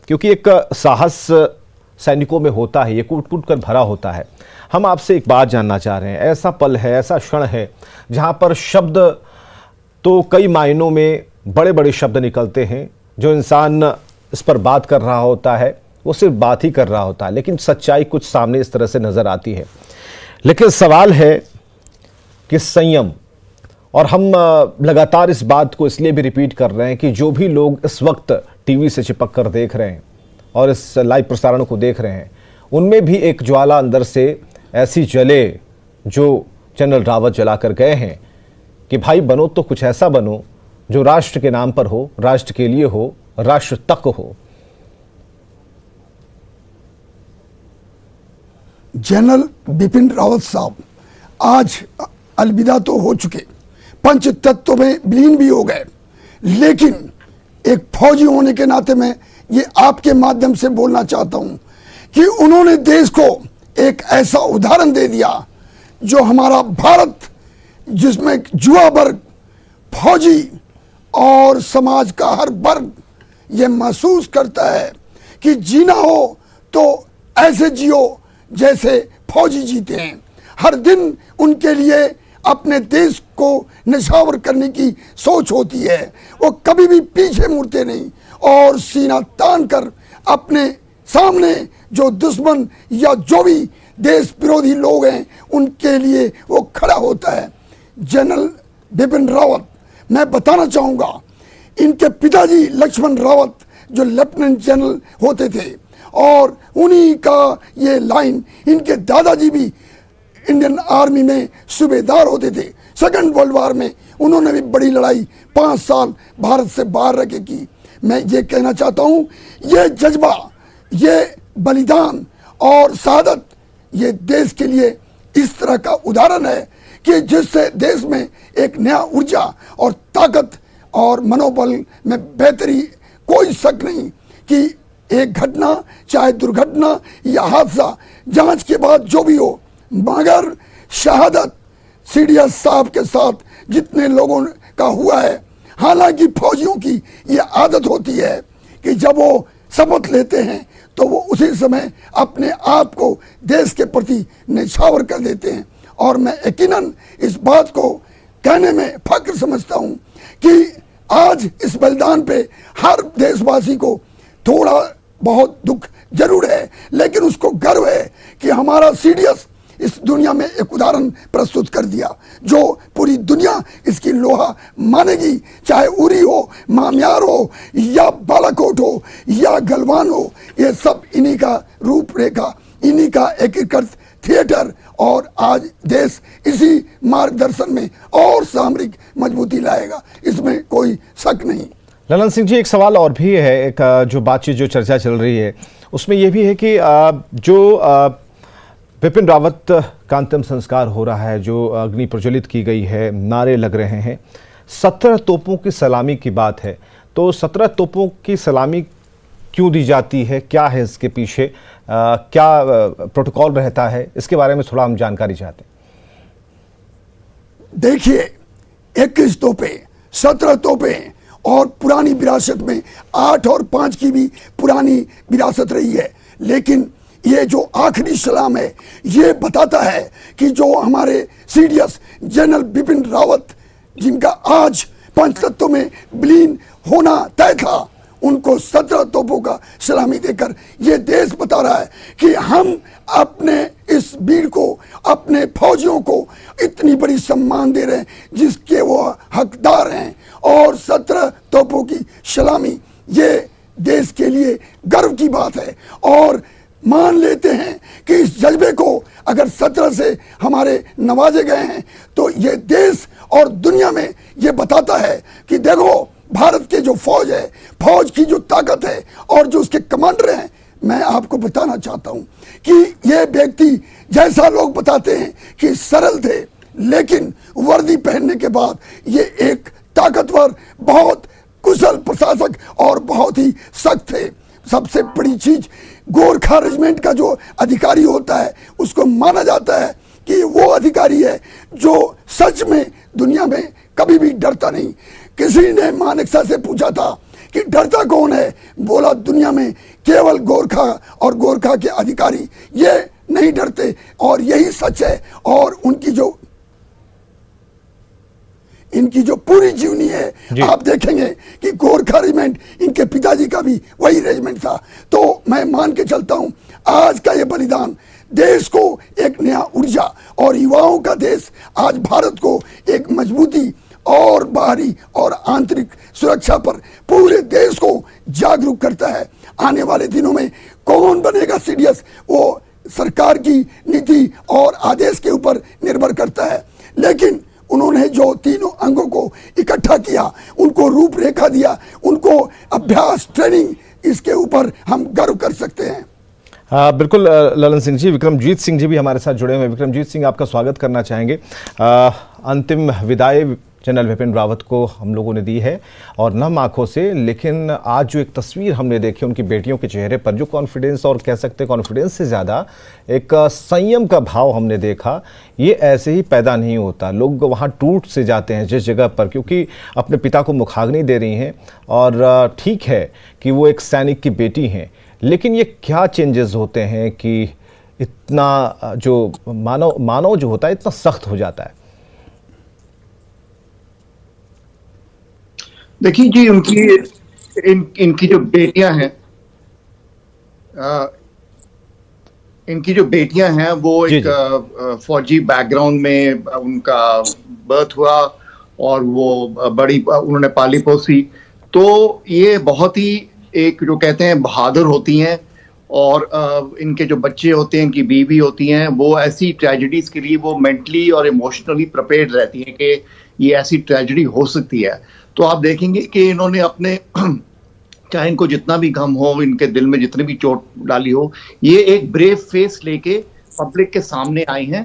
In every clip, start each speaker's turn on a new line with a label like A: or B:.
A: क्योंकि एक साहस सैनिकों में होता है, ये कूट कूट कर भरा होता है। हम आपसे एक बात जानना चाह रहे हैं, ऐसा पल है, ऐसा क्षण है जहां पर शब्द तो कई मायनों में बड़े बड़े शब्द निकलते हैं, जो इंसान इस पर बात कर रहा होता है वो सिर्फ बात ही कर रहा होता है, लेकिन सच्चाई कुछ सामने इस तरह से नजर आती है। लेकिन सवाल है कि संयम, और हम लगातार इस बात को इसलिए भी रिपीट कर रहे हैं कि जो भी लोग इस वक्त टीवी से चिपक कर देख रहे हैं और इस लाइव प्रसारण को देख रहे हैं, उनमें भी एक ज्वाला अंदर से ऐसी जले जो जनरल रावत जला कर गए हैं कि भाई बनो तो कुछ ऐसा बनो जो राष्ट्र के नाम पर हो, राष्ट्र के लिए हो, राष्ट्र तक हो।
B: जनरल बिपिन रावत साहब आज अलविदा तो हो चुके, पंच तत्व में विलीन भी हो गए, लेकिन एक फौजी होने के नाते मैं ये आपके माध्यम से बोलना चाहता हूं कि उन्होंने देश को एक ऐसा उदाहरण दे दिया जो हमारा भारत, जिसमें युवा वर्ग, फौजी और समाज का हर वर्ग ये महसूस करता है कि जीना हो तो ऐसे जियो जैसे फौजी जीते हैं। हर दिन उनके लिए अपने देश को निछावर करने की सोच होती है, वो कभी भी पीछे मुड़ते नहीं और सीना तान कर अपने सामने जो दुश्मन या जो भी देश विरोधी लोग हैं उनके लिए वो खड़ा होता है। जनरल बिपिन रावत, मैं बताना चाहूँगा, इनके पिताजी लक्ष्मण रावत जो लेफ्टिनेंट जनरल होते थे और उन्हीं का ये लाइन, इनके दादाजी भी इंडियन आर्मी में सूबेदार होते थे। सेकंड वर्ल्ड वार में उन्होंने भी बड़ी लड़ाई 5 साल भारत से बाहर रह के की। मैं ये कहना चाहता हूँ, ये जज्बा, ये बलिदान और शहादत ये देश के लिए इस तरह का उदाहरण है कि जिससे देश में एक नया ऊर्जा और ताकत और मनोबल में बेहतरी, कोई शक नहीं कि एक घटना, चाहे दुर्घटना या हादसा, जांच के बाद जो भी हो, मगर शहादत सीडीएस साहब के साथ जितने लोगों का हुआ है, हालांकि फौजियों की ये आदत होती है कि जब वो शपथ लेते हैं तो वो उसी समय अपने आप को देश के प्रति न्यौछावर कर देते हैं। और मैं यकीनन इस बात को कहने में फख्र समझता हूं कि आज इस बलिदान पे हर देशवासी को थोड़ा बहुत दुख जरूर है, लेकिन उसको गर्व है कि हमारा सीडीएस इस दुनिया में एक उदाहरण प्रस्तुत कर दिया जो पूरी दुनिया इसकी लोहा मानेगी, चाहे उरी हो, मामियार हो या बालाकोट हो या गलवान हो। ये सब इन्हीं का रूपरेखा, इन्हीं का एकीकृत थिएटर, और आज देश इसी मार्गदर्शन में और सामरिक मजबूती लाएगा, इसमें कोई शक नहीं।
A: ललन सिंह जी, एक सवाल और भी है, एक जो बातचीत, जो चर्चा चल रही है उसमें यह भी है कि जो बिपिन रावत का अंतिम संस्कार हो रहा है, जो अग्नि प्रज्वलित की गई है, नारे लग रहे हैं, 17 तोपों की सलामी की बात है, तो 17 तोपों की सलामी क्यों दी जाती है, क्या है इसके पीछे, क्या प्रोटोकॉल रहता है, इसके बारे में थोड़ा हम जानकारी चाहते हैं।
B: देखिए, 21 तोपें, 17 तोपें और पुरानी विरासत में 8 और 5 की भी पुरानी विरासत रही है, लेकिन ये जो आखिरी सलाम है ये बताता है कि जो हमारे सीडीएस जनरल बिपिन रावत, जिनका आज पंचतत्व में विलीन होना तय था, उनको 17 तोपों का सलामी देकर ये देश बता रहा है कि हम अपने इस वीर को, अपने फौजियों को इतनी बड़ी सम्मान दे रहे हैं जिसके वो हकदार हैं, और 17 तोपों की सलामी ये देश के लिए गर्व की बात है। और मान लेते हैं कि इस जज्बे को अगर 17 से हमारे नवाजे गए हैं तो ये देश और दुनिया में ये बताता है कि देखो, भारत के जो फौज है, फौज की जो ताकत है और जो उसके कमांडर हैं, मैं आपको बताना चाहता हूं कि ये व्यक्ति, जैसा लोग बताते हैं कि सरल थे, लेकिन वर्दी पहनने के बाद ये एक ताकतवर, बहुत कुशल प्रशासक और बहुत ही सख्त थे। सबसे बड़ी चीज, गोरखा रेजिमेंट का जो अधिकारी होता है उसको माना जाता है कि वो अधिकारी है जो सच में दुनिया में कभी भी डरता नहीं। किसी ने मानेकशॉ से पूछा था कि डरता कौन है? बोला दुनिया में केवल गोरखा और गोरखा के अधिकारी ये नहीं डरते, और यही सच है। और इनकी जो पूरी जीवनी है, आप देखेंगे कि गोरखा रेजिमेंट इनके पिताजी का भी वही रेजिमेंट था। तो मैं मान के चलता हूं आज का ये बलिदान देश को एक नया ऊर्जा और युवाओं का देश आज भारत को एक मजबूती और बाहरी और आंतरिक सुरक्षा पर पूरे देश को जागरूक करता है। आने वाले दिनों में कौन बनेगा सीडीएस, वो सरकार की नीति और आदेश के ऊपर निर्भर करता है। लेकिन उन्होंने जो तीनों अंगों को इकट्ठा किया, उनको रूपरेखा दिया, उनको अभ्यास ट्रेनिंग, इसके ऊपर हम गर्व कर सकते हैं।
A: बिल्कुल ललन सिंह जी, विक्रमजीत सिंह जी भी हमारे साथ जुड़े हुए हैं। विक्रमजीत सिंह, आपका स्वागत करना चाहेंगे। अंतिम विदाई जनरल बिपिन रावत को हम लोगों ने दी है और नम आंखों से, लेकिन आज जो एक तस्वीर हमने देखी उनकी बेटियों के चेहरे पर, जो कॉन्फिडेंस, और कह सकते हैं कॉन्फिडेंस से ज़्यादा एक संयम का भाव हमने देखा, ये ऐसे ही पैदा नहीं होता। लोग वहाँ टूट से जाते हैं जिस जगह पर, क्योंकि अपने पिता को मुखाग्नि दे रही हैं। और ठीक है कि वो एक सैनिक की बेटी हैं, लेकिन ये क्या चेंजेस होते हैं कि इतना जो मानव जो होता है इतना सख्त हो जाता है।
C: देखिए जी, इनकी जो बेटियां हैं, इनकी जो बेटियां हैं वो एक फौजी बैकग्राउंड में उनका बर्थ हुआ और वो उन्होंने पाली पोसी। तो ये बहुत ही एक जो कहते हैं बहादुर होती हैं, और इनके जो बच्चे होते हैं, इनकी बीवी होती हैं, वो ऐसी ट्रेजेडीज के लिए वो मेंटली और इमोशनली प्रिपेयर्ड रहती हैं कि ये ऐसी ट्रेजेडी हो सकती है। तो आप देखेंगे कि इन्होंने अपने चाहे इनको जितना भी गम हो, इनके दिल में जितनी भी चोट डाली हो, ये एक ब्रेव फेस लेके पब्लिक के सामने आई हैं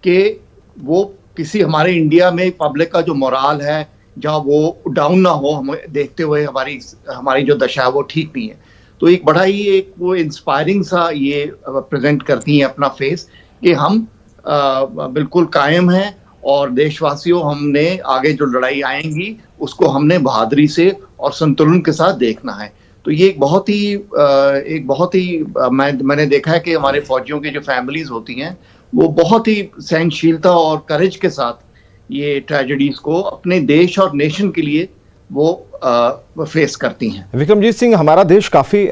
C: कि वो किसी हमारे इंडिया में पब्लिक का जो मोराल है, जहाँ वो डाउन ना हो, हमें देखते हुए हमारी जो दशा है वो ठीक नहीं है। तो एक बड़ा ही एक वो इंस्पायरिंग सा ये प्रेजेंट करती हैं अपना फेस कि हम बिल्कुल कायम हैं, और देशवासियों, हमने आगे जो लड़ाई आएंगी उसको हमने बहादुरी से और संतुलन के साथ देखना है। तो ये एक बहुत ही मैंने देखा है कि हमारे फौजियों की जो फैमिलीज होती हैं वो बहुत ही सहनशीलता और करेज के साथ ये ट्रेजेडीज को अपने देश और नेशन के लिए वो फेस करती हैं।
A: विक्रमजीत सिंह, हमारा देश काफ़ी